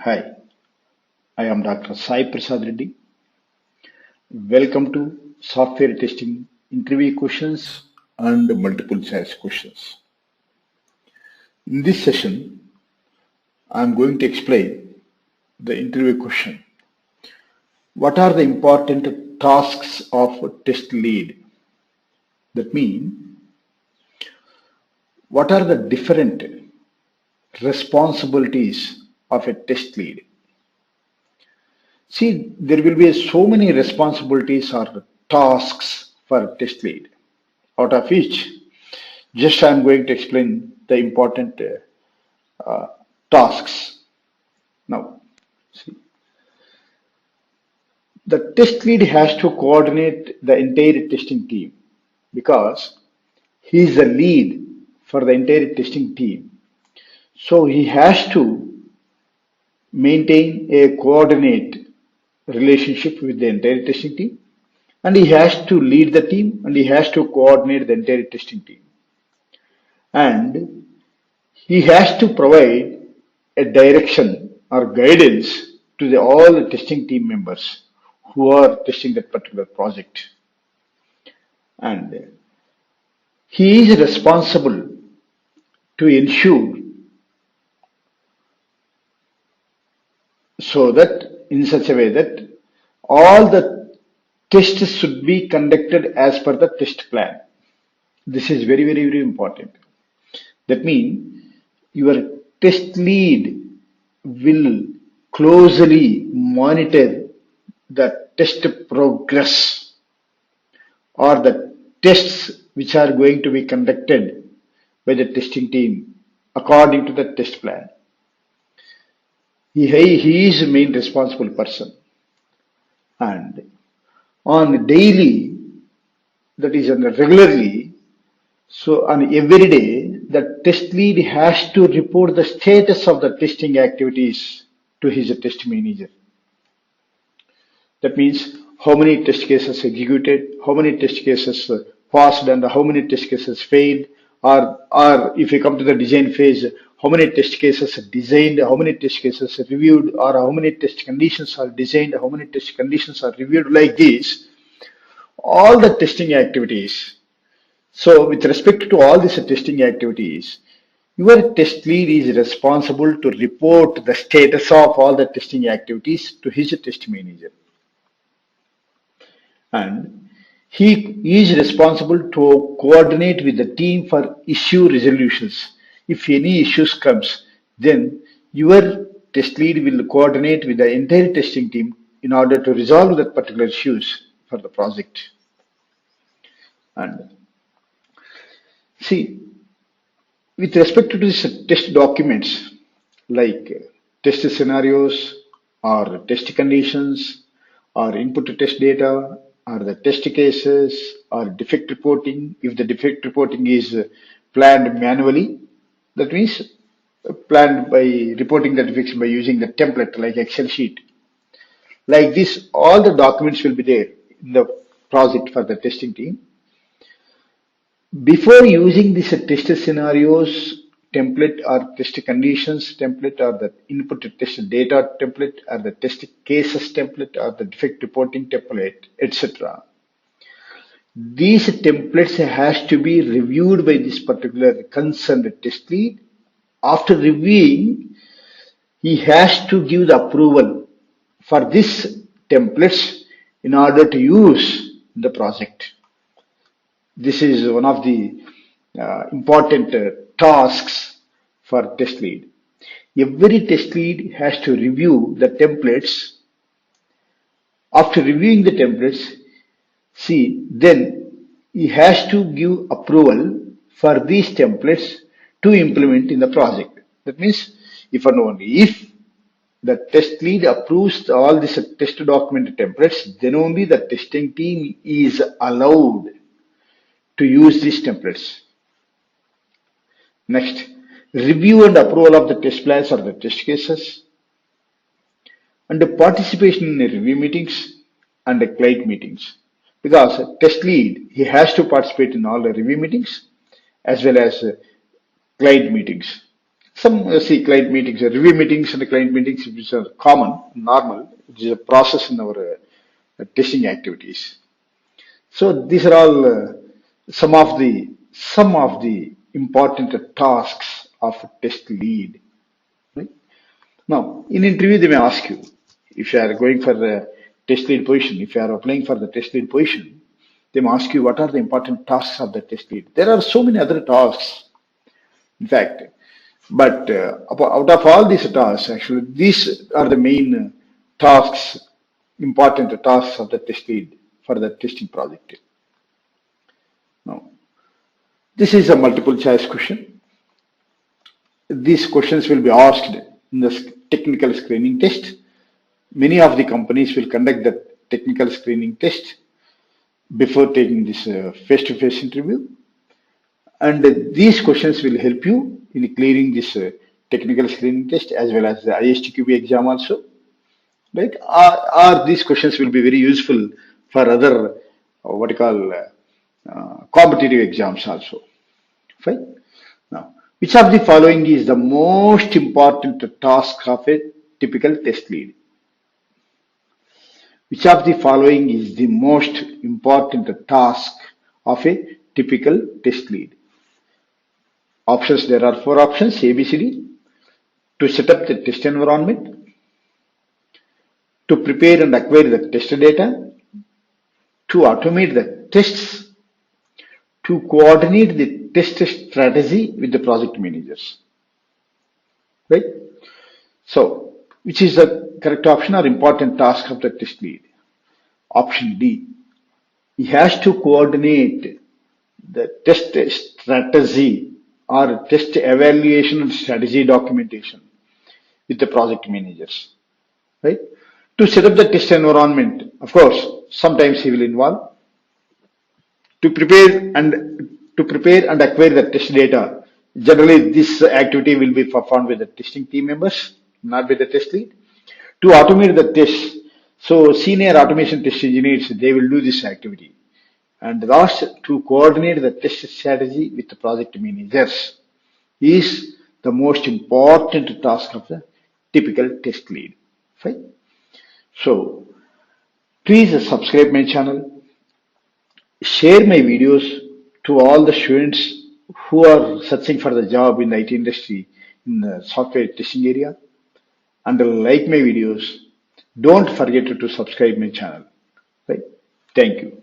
Hi, I am Dr. Sai Prasad Reddy. Welcome to Software Testing Interview Questions and Multiple Choice Questions. In this session, I am going to explain the interview question. What are the important tasks of a test lead? That means, what are the different responsibilities of a test lead? See, there will be so many responsibilities or tasks for a test lead, out of which just I'm going to explain the important tasks. Now, see, the test lead has to coordinate the entire testing team because he is the lead for the entire testing team. So he has to maintain a coordinate relationship with the entire testing team, and he has to lead the team, and he has to coordinate the entire testing team, and he has to provide a direction or guidance to all the testing team members who are testing that particular project. And he is responsible to ensure so that in such a way that all the tests should be conducted as per the test plan. This is very, very, very important. That means your test lead will closely monitor the test progress or the tests which are going to be conducted by the testing team according to the test plan. He is the main responsible person, and on daily, that is on regularly, so on every day, the test lead has to report the status of the testing activities to his test manager. That means how many test cases executed, how many test cases passed, and how many test cases failed, or if we come to the design phase, how many test cases designed, how many test cases reviewed, or how many test conditions are designed, how many test conditions are reviewed, like this. All the testing activities. So, with respect to all these testing activities, your test lead is responsible to report the status of all the testing activities to his test manager. And he is responsible to coordinate with the team for issue resolutions. If any issues comes, then your test lead will coordinate with the entire testing team in order to resolve that particular issues for the project. And see, with respect to these test documents, like test scenarios or test conditions or input to test data or the test cases or defect reporting, if the defect reporting is planned manually, that means planned by reporting the defects by using the template like Excel sheet. Like this, all the documents will be there in the project for the testing team. Before using this test scenarios template or test conditions template or the input to test data template or the test cases template or the defect reporting template, etc. These templates has to be reviewed by this particular concerned test lead. After reviewing, he has to give the approval for this templates in order to use the project. This is one of the important tasks for test lead. Every test lead has to review the templates. After reviewing the templates, then he has to give approval for these templates to implement in the project. That means if and only if the test lead approves all these test document templates, then only the testing team is allowed to use these templates. Next, review and approval of the test plans or the test cases, and the participation in the review meetings and the client meetings. Because test lead, he has to participate in all the review meetings as well as client meetings. Some client meetings, review meetings and client meetings, which are common, normal, which is a process in our testing activities. So these are all some of the important tasks of a test lead. Right? Now, in interview, they may ask you if you are going for the test lead position, if you are applying for the test lead position, they may ask you what are the important tasks of the test lead. There are so many other tasks, in fact, but out of all these tasks, actually, these are the main tasks, important tasks of the test lead for the testing project. Now, this is a multiple choice question. These questions will be asked in the technical screening test. Many of the companies will conduct the technical screening test before taking this face-to-face interview, and these questions will help you in clearing this technical screening test as well as the ISTQB exam also. Right? Or these questions will be very useful for other what you call competitive exams also. Fine. Now, which of the following is the most important task of a typical test lead? Which of the following is the most important task of a typical test lead? Options, there are four options, A, B, C, D. To set up the test environment, to prepare and acquire the test data, to automate the tests, to coordinate the test strategy with the project managers. Right? So, which is the correct option or important task of the test lead? Option D. He has to coordinate the test strategy or test evaluation and strategy documentation with the project managers. Right? To set up the test environment, of course, sometimes he will involve. To prepare and acquire the test data. Generally, this activity will be performed with the testing team members, not with the test lead. To automate the test, so senior automation test engineers, they will do this activity. And last, to coordinate the test strategy with the project managers is the most important task of the typical test lead. Fine. So please subscribe my channel, share my videos to all the students who are searching for the job in the IT industry in the software testing area, and like my videos. Don't forget to subscribe my channel. Right? Thank you.